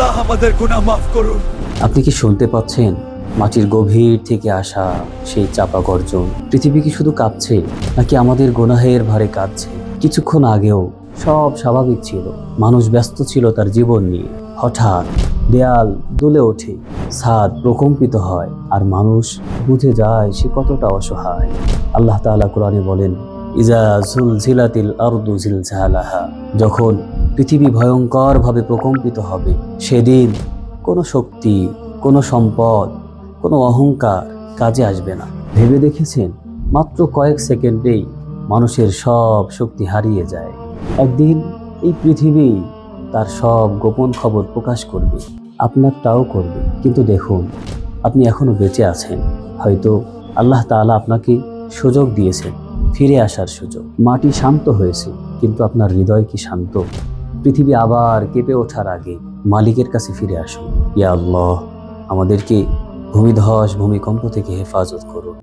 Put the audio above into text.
আল্লাহ আমাদের গুনাহ মাফ করুন। আপনি কি শুনতে পাচ্ছেন মাটির গভীর থেকে আসা সেই চাপা গর্জন? পৃথিবী কি শুধু কাঁপছে, নাকি আমাদের গুনাহের ভারে কাঁদছে? কিছুক্ষণ আগেও সব স্বাভাবিক ছিল, মানুষ ব্যস্ত ছিল তার জীবন নিয়ে। হঠাৎ দেয়াল দুলে ওঠে, ছাদ প্রকম্পিত হয়, আর মানুষ বুঝে যায় সে কতটা অসহায়। আল্লাহ তাআলা কোরআনে বলেন, ইজা জুলজিলাতিল আরদু জিলজালাহা, যখন পৃথিবী ভয়ঙ্করভাবে প্রকম্পিত হবে, সেদিন কোনো শক্তি, কোনো সম্পদ, কোনো অহংকার কাজে আসবে না। ভেবে দেখেছেন, মাত্র কয়েক সেকেন্ডেই মানুষের সব শক্তি হারিয়ে যায়। একদিন এই পৃথিবী তার সব গোপন খবর প্রকাশ করবে, আপনারটাও করবে। কিন্তু দেখুন, আপনি এখনো বেঁচে আছেন। হয়তো আল্লাহ তাআলা আপনাকে সুযোগ দিয়েছেন, ফিরে আসার সুযোগ। মাটি শান্ত হয়েছে, কিন্তু আপনার হৃদয় কি শান্ত? পৃথিবী আবার কেঁপে ওঠার আগে মালিকের কাছে ফিরে আসুন। ইয়া আল্লাহ, আমাদেরকে ভূমিধস ভূমিকম্প থেকে হেফাজত করুন।